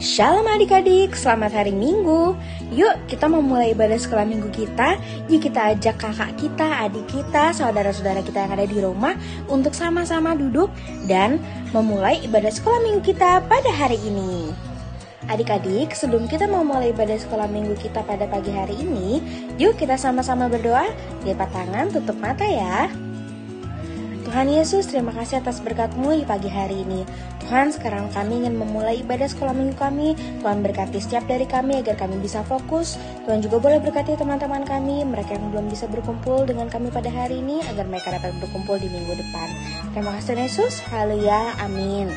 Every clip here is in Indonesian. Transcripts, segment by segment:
Shalom adik-adik, selamat hari Minggu. Yuk kita memulai ibadah sekolah minggu kita. Yuk kita ajak kakak kita, adik kita, saudara-saudara kita yang ada di rumah untuk sama-sama duduk dan memulai ibadah sekolah minggu kita pada hari ini. Adik-adik, sebelum kita memulai ibadah sekolah minggu kita pada pagi hari ini, yuk kita sama-sama berdoa. Lipat tangan, tutup mata ya. Tuhan Yesus, terima kasih atas berkat-Mu di pagi hari ini. Tuhan, sekarang kami ingin memulai ibadah sekolah minggu kami. Tuhan berkati setiap dari kami agar kami bisa fokus. Tuhan juga boleh berkati teman-teman kami, mereka yang belum bisa berkumpul dengan kami pada hari ini, agar mereka dapat berkumpul di minggu depan. Terima kasih Tuhan Yesus, haleluya, amin.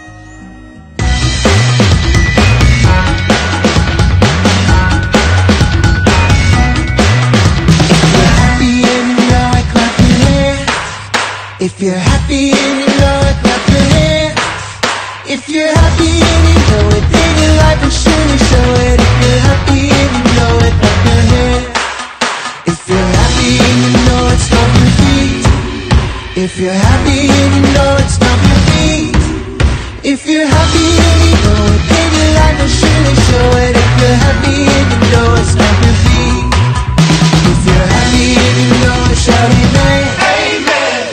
If you're happy and you know it, clap your hands. If you're happy and you know it, then your life will surely show it. If you're happy and you know it, clap your hands. If you're happy and you know it, stomp your feet. If you're happy and you know it, stomp your feet. If you're happy and you know it, then your life will surely show it. If you're happy and you know it, stomp your feet. If you're happy and you know it, shout amen.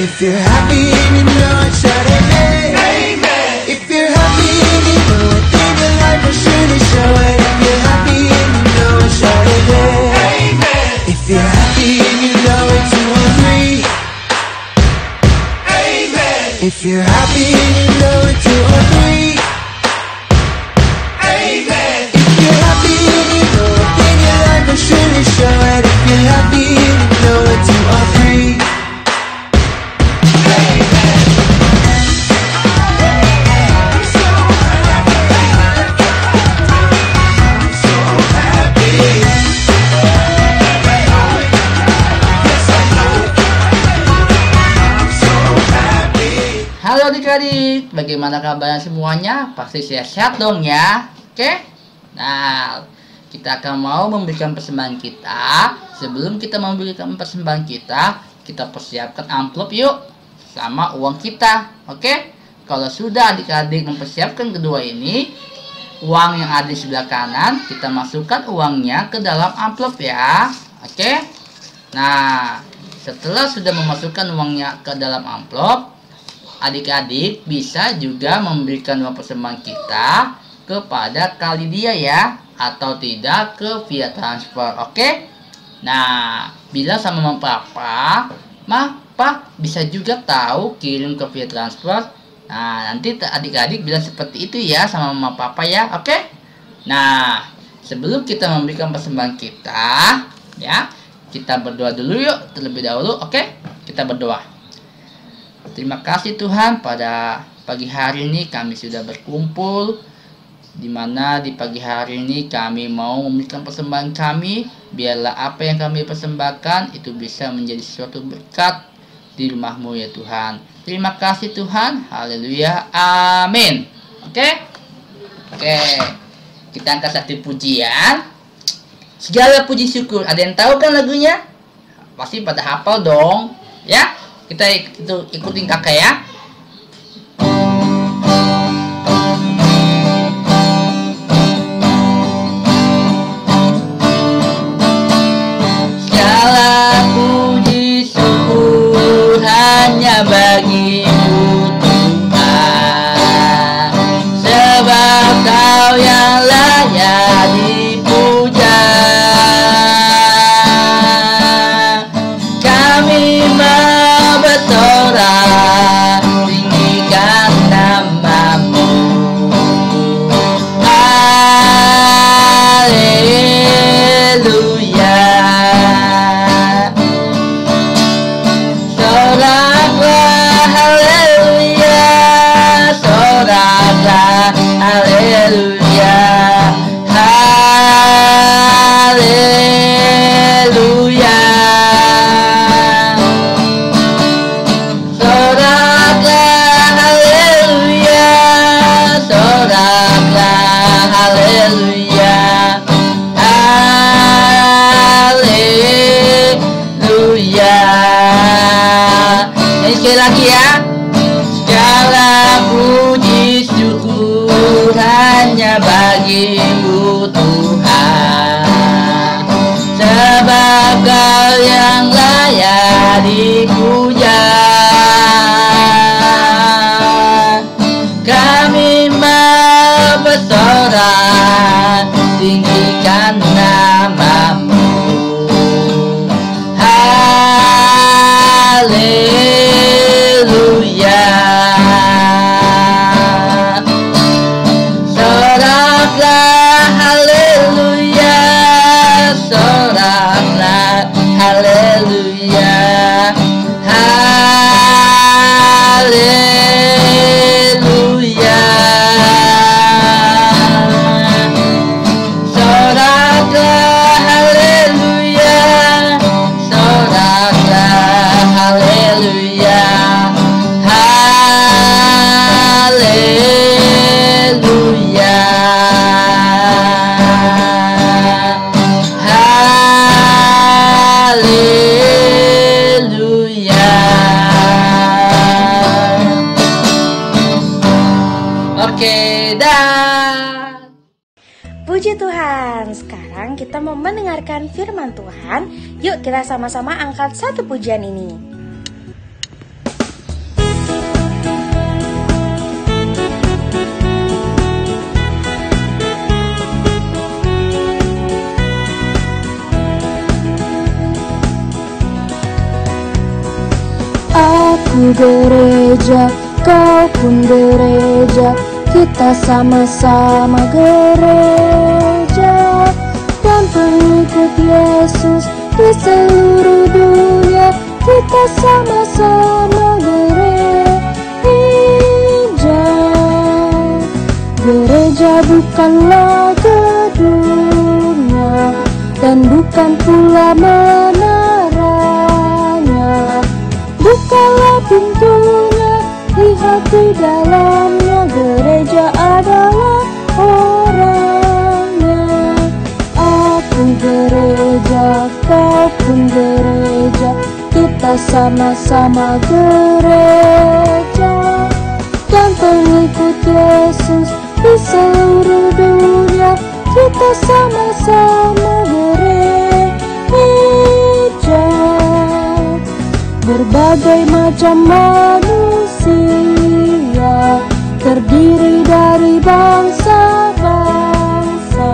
If you're happy and you know it, shout amen. Amen. If you're happy and you know it, then your life will surely show it. If you're happy and you know it, shout amen. Amen. If you're happy and you know it, 2 or 3. Amen. If you're happy and you know it, 2 or 3. Amen. If you're happy and you know it, then your life will surely show it. If you're happy and you know it, 2 or 3. Halo adik-adik, bagaimana kabarnya semuanya? Pasti sehat dong ya. Oke? Nah, kita akan mau memberikan persembahan kita. Sebelum kita memberikan persembahan kita persiapkan amplop yuk sama uang kita. Oke? Kalau sudah adik-adik mempersiapkan kedua ini, uang yang ada di sebelah kanan, kita masukkan uangnya ke dalam amplop ya. Oke? Nah, setelah sudah memasukkan uangnya ke dalam amplop, adik-adik bisa juga memberikan uang persembahan kita kepada Kalidia ya, atau tidak ke via transfer. Oke? Nah, bilang sama mama papa, Pak bisa juga tahu kirim ke via transfer. Nah, nanti adik-adik bilang seperti itu ya sama mama papa ya. Oke? Nah, sebelum kita memberikan persembahan kita ya, kita berdoa dulu yuk terlebih dahulu. Oke? Kita berdoa. Terima kasih Tuhan, pada pagi hari ini kami sudah berkumpul, di mana di pagi hari ini kami mau memberikan persembahan kami. Biarlah apa yang kami persembahkan itu bisa menjadi suatu berkat di rumah-Mu ya Tuhan. Terima kasih Tuhan, haleluya, amin. Oke, kita angkat satu pujian. Segala puji syukur. Ada yang tahu kan lagunya? Pasti pada hafal dong ya. Kita ikutin kakak ya. Segala puji syukur hanya bagi-Mu Tuhan, sebab Kau yang layak dipuja. Kami bersorak, tinggikan nama-Mu. Haleluya. Soraklah haleluya, soraklah haleluya, haleluya. Sekali lagi ya. Segala puji syukur hanya bagi Puji Tuhan. Sekarang kita mau mendengarkan firman Tuhan. Yuk kita sama-sama angkat satu pujian ini. Aku gereja, kau pun gereja, kita sama-sama gereja dan pengikut Yesus di seluruh dunia. Kita sama-sama gereja. Gereja bukanlah gedungnya dan bukan pula menaranya. Bukalah pintunya, lihat di dalamnya. Gereja adalah orangnya. Aku gereja, kau pun gereja, kita sama-sama gereja dan pengikut Yesus di seluruh dunia. Kita sama-sama gereja. Berbagai macam manusia, terdiri dari bangsa-bangsa,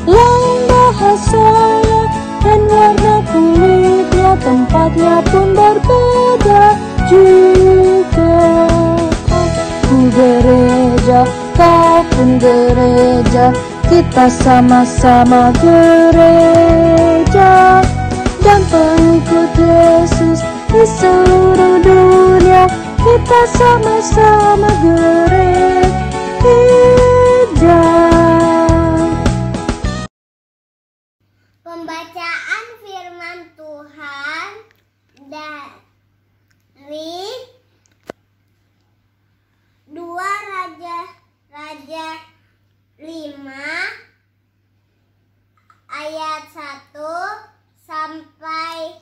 lain bahasanya dan warna kulitnya, tempatnya pun berbeda juga. Aku gereja, kau pun gereja, kita sama-sama gereja dan pengikut Yesus di seluruh dunia. Kita sama-sama gereja. Pembacaan firman Tuhan dari 2 Raja 5 ayat 1 sampai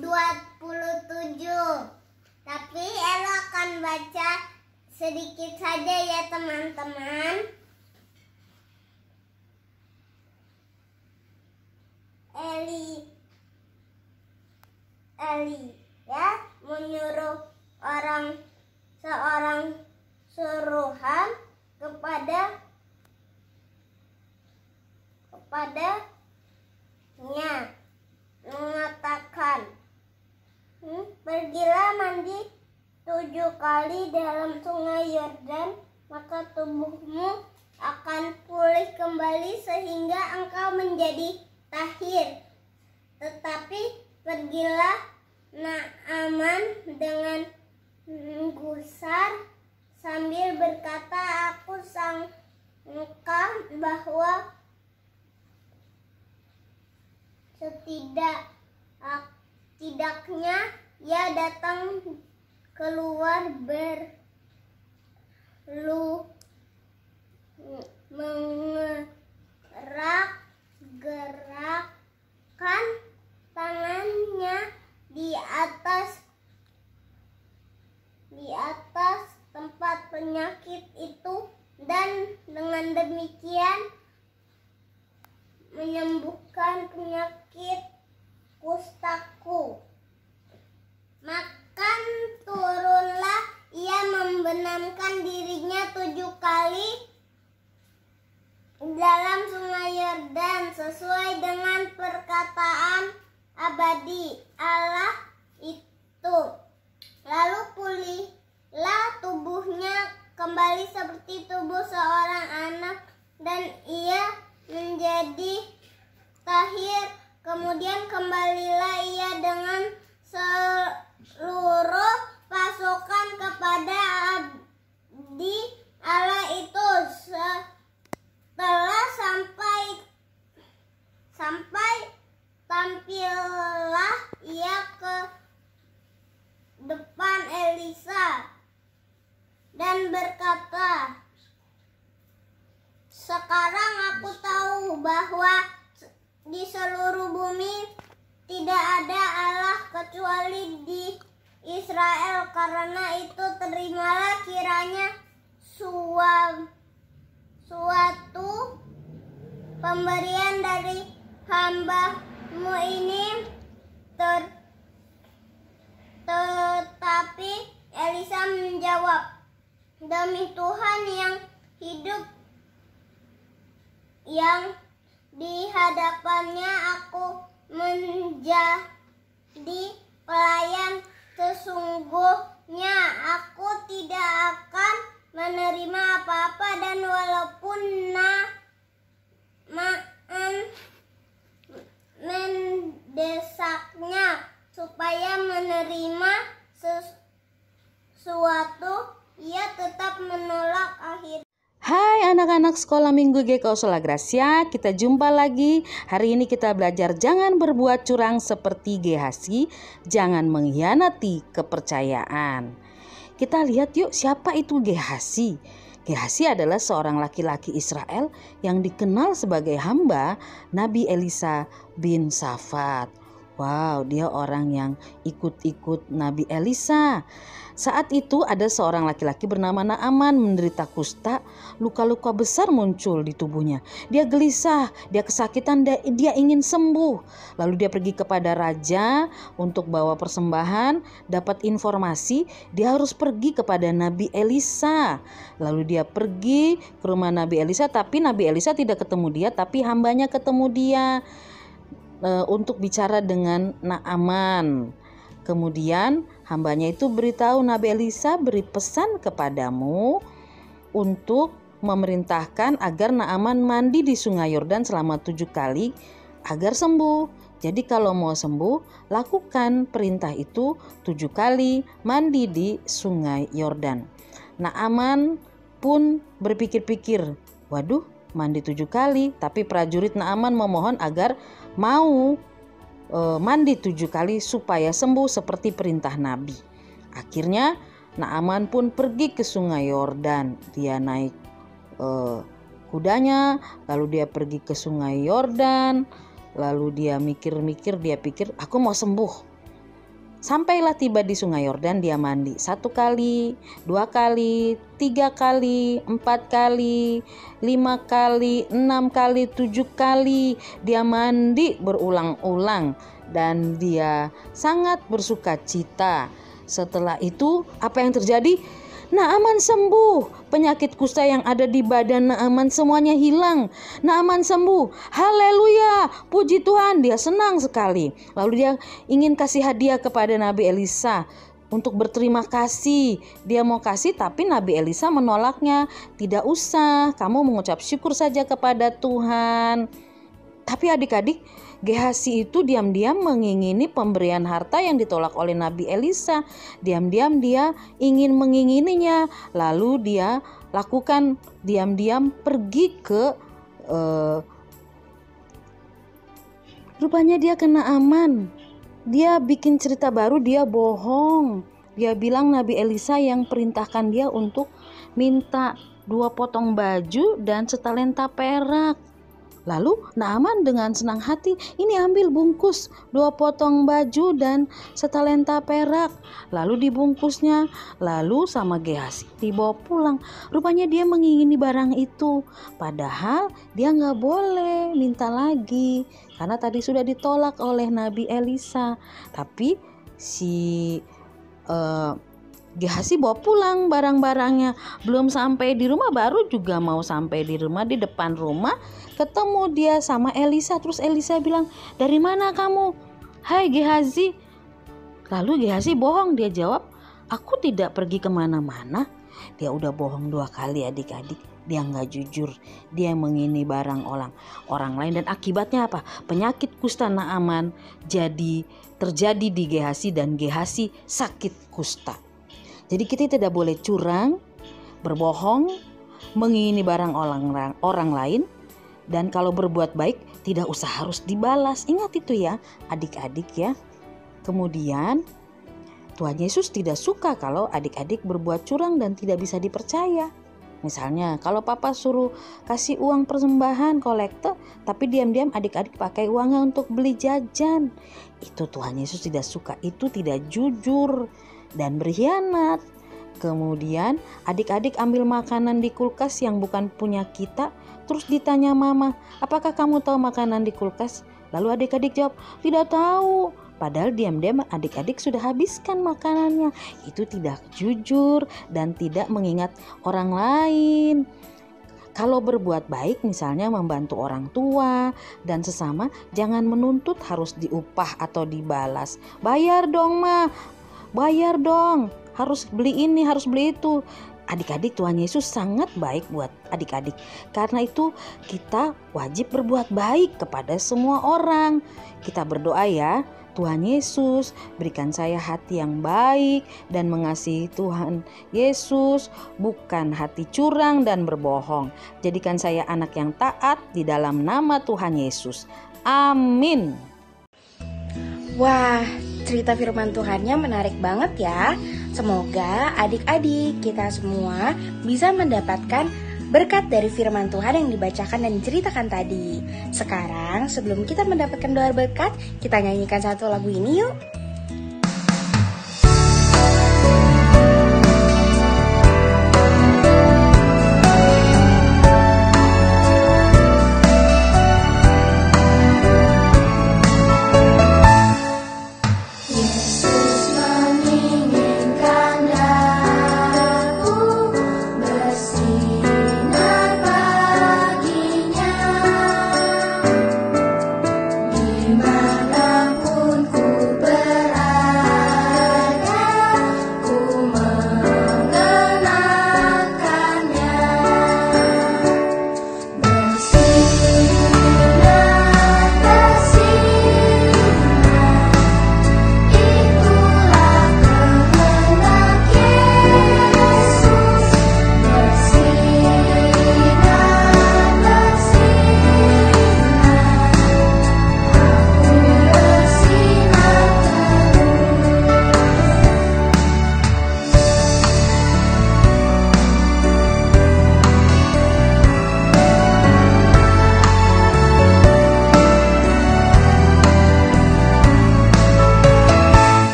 27. Tapi Elo akan baca sedikit saja ya teman-teman. Eli ya menyuruh seorang suruhan kepadanya mengatakan, pergilah mandi 7 kali dalam sungai Yordan, maka tubuhmu akan pulih kembali sehingga engkau menjadi tahir. Tetapi pergilah Naaman dengan gusar sambil berkata, aku sangka bahwa setidaknya ia datang keluar menggerakkan tangannya di atas tempat penyakit itu, dan dengan demikian menyembuhkan penyakit kustaku. Maka turunlah ia membenamkan dirinya 7 kali dalam sungai Yordan sesuai dengan perkataan abadi Allah itu. Lalu pulihlah tubuhnya kembali seperti tubuh seorang anak dan ia menjadi tahir. Kemudian kembalilah ia dengan seluruh pasukan kepada abdi Allah itu. Setelah sampai tampillah ia ke depan Elisa dan berkata, sekarang aku tahu bahwa di seluruh bumi tidak ada Allah kecuali di Israel. Karena itu terimalah kiranya suatu pemberian dari hamba-Mu ini. Tetapi Elisa menjawab, demi Tuhan yang hidup, yang di hadapannya aku menjadi pelayan, sesungguhnya aku tidak akan menerima apa-apa, dan walaupun mendesaknya supaya menerima sesuatu, ia tetap menolak. Akhirnya Hai anak-anak sekolah minggu GKU Sola Gracia, kita jumpa lagi. Hari ini kita belajar jangan berbuat curang seperti Gehasi, jangan mengkhianati kepercayaan. Kita lihat yuk siapa itu Gehasi. Gehasi adalah seorang laki-laki Israel yang dikenal sebagai hamba Nabi Elisa bin Shafat. Wow, dia orang yang ikut-ikut Nabi Elisa. Saat itu ada seorang laki-laki bernama Naaman menderita kusta, luka-luka besar muncul di tubuhnya. Dia gelisah, dia kesakitan, dia ingin sembuh. Lalu dia pergi kepada raja untuk bawa persembahan, dapat informasi dia harus pergi kepada Nabi Elisa. Lalu dia pergi ke rumah Nabi Elisa, tapi Nabi Elisa tidak ketemu dia, tapi hambanya ketemu dia untuk bicara dengan Naaman. Kemudian hambanya itu beritahu Nabi Elisa, beri pesan kepadamu untuk memerintahkan agar Naaman mandi di sungai Yordan selama 7 kali agar sembuh. Jadi kalau mau sembuh, lakukan perintah itu 7 kali mandi di sungai Yordan. Naaman pun berpikir-pikir, waduh, mandi 7 kali, tapi prajurit Naaman memohon agar mau mandi 7 kali supaya sembuh seperti perintah Nabi. Akhirnya Naaman pun pergi ke sungai Yordan. Dia naik kudanya, lalu dia pergi ke sungai Yordan, lalu dia mikir-mikir, dia pikir aku mau sembuh. Sampailah tiba di sungai Yordan, dia mandi 1 kali, 2 kali, 3 kali, 4 kali, 5 kali, 6 kali, 7 kali. Dia mandi berulang-ulang dan dia sangat bersuka cita. Setelah itu apa yang terjadi? Naaman sembuh. Penyakit kusta yang ada di badan Naaman semuanya hilang. Naaman sembuh. Haleluya. Puji Tuhan, dia senang sekali. Lalu dia ingin kasih hadiah kepada Nabi Elisa untuk berterima kasih. Dia mau kasih tapi Nabi Elisa menolaknya. Tidak usah, kamu mengucap syukur saja kepada Tuhan. Tapi adik-adik, Gehasi itu diam-diam mengingini pemberian harta yang ditolak oleh Nabi Elisa. Diam-diam dia ingin mengingininya. Lalu dia lakukan diam-diam pergi ke rupanya dia kena Naaman. Dia bikin cerita baru, dia bohong. Dia bilang Nabi Elisa yang perintahkan dia untuk minta 2 potong baju dan setalenta perak. Lalu Naaman dengan senang hati, ini ambil bungkus 2 potong baju dan setalenta perak. Lalu dibungkusnya, lalu sama Gehasi dibawa pulang. Rupanya dia mengingini barang itu, padahal dia gak boleh minta lagi karena tadi sudah ditolak oleh Nabi Elisa. Tapi si Gehasi bawa pulang barang-barangnya. Belum sampai di rumah, baru juga mau sampai di rumah, di depan rumah ketemu dia sama Elisa. Terus Elisa bilang, dari mana kamu? Hai Gehasi. Lalu Gehasi bohong. Dia jawab, aku tidak pergi kemana-mana. Dia udah bohong 2 kali adik-adik. Dia nggak jujur. Dia mengini barang orang lain. Dan akibatnya apa? Penyakit kusta Naaman terjadi di Gehasi dan Gehasi sakit kusta. Jadi kita tidak boleh curang, berbohong, mengingini barang orang lain, dan kalau berbuat baik tidak usah harus dibalas. Ingat itu ya adik-adik ya. Kemudian Tuhan Yesus tidak suka kalau adik-adik berbuat curang dan tidak bisa dipercaya. Misalnya kalau papa suruh kasih uang persembahan kolektor, tapi diam-diam adik-adik pakai uangnya untuk beli jajan. Itu Tuhan Yesus tidak suka, itu tidak jujur dan berkhianat. Kemudian adik-adik ambil makanan di kulkas yang bukan punya kita, terus ditanya mama, apakah kamu tahu makanan di kulkas? Lalu adik-adik jawab, tidak tahu. Padahal diam-diam adik-adik sudah habiskan makanannya. Itu tidak jujur dan tidak mengingat orang lain. Kalau berbuat baik misalnya membantu orang tua dan sesama, jangan menuntut harus diupah atau dibalas. Bayar dong ma, bayar dong, harus beli ini, harus beli itu. Adik-adik, Tuhan Yesus sangat baik buat adik-adik. Karena itu kita wajib berbuat baik kepada semua orang. Kita berdoa ya, Tuhan Yesus berikan saya hati yang baik dan mengasihi Tuhan Yesus, bukan hati curang dan berbohong. Jadikan saya anak yang taat di dalam nama Tuhan Yesus. Amin. Wah, cerita firman Tuhannya menarik banget ya. Semoga adik-adik kita semua bisa mendapatkan berkat dari firman Tuhan yang dibacakan dan diceritakan tadi. Sekarang sebelum kita mendapatkan doa berkat, kita nyanyikan satu lagu ini yuk. Dimanapun ku berada.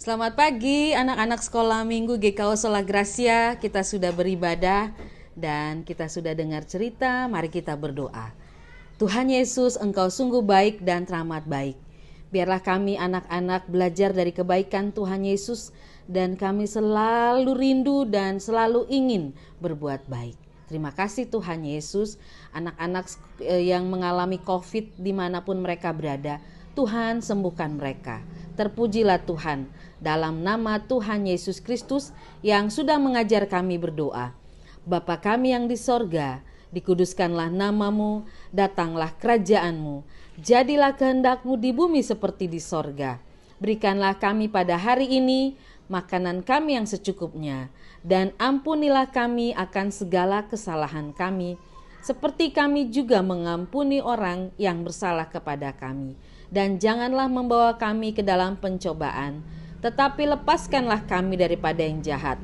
Selamat pagi anak-anak sekolah minggu GKO Sola Gracia. Kita sudah beribadah dan kita sudah dengar cerita. Mari kita berdoa. Tuhan Yesus, Engkau sungguh baik dan teramat baik. Biarlah kami anak-anak belajar dari kebaikan Tuhan Yesus dan kami selalu rindu dan selalu ingin berbuat baik. Terima kasih Tuhan Yesus. Anak-anak yang mengalami COVID dimanapun mereka berada, Tuhan sembuhkan mereka. Terpujilah Tuhan, dalam nama Tuhan Yesus Kristus yang sudah mengajar kami berdoa. Bapa kami yang di sorga, dikuduskanlah namamu, datanglah kerajaanmu, jadilah kehendakmu di bumi seperti di sorga. Berikanlah kami pada hari ini makanan kami yang secukupnya, dan ampunilah kami akan segala kesalahan kami, seperti kami juga mengampuni orang yang bersalah kepada kami. Dan janganlah membawa kami ke dalam pencobaan, tetapi lepaskanlah kami daripada yang jahat.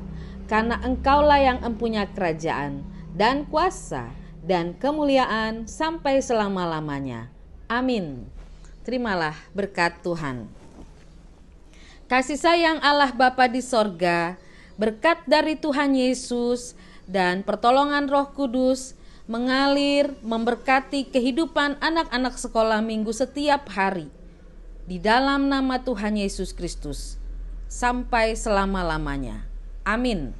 Karena Engkaulah yang empunya kerajaan dan kuasa dan kemuliaan sampai selama-lamanya. Amin. Terimalah berkat Tuhan. Kasih sayang Allah Bapa di sorga, berkat dari Tuhan Yesus, dan pertolongan Roh Kudus mengalir memberkati kehidupan anak-anak sekolah minggu setiap hari. Di dalam nama Tuhan Yesus Kristus, sampai selama-lamanya. Amin.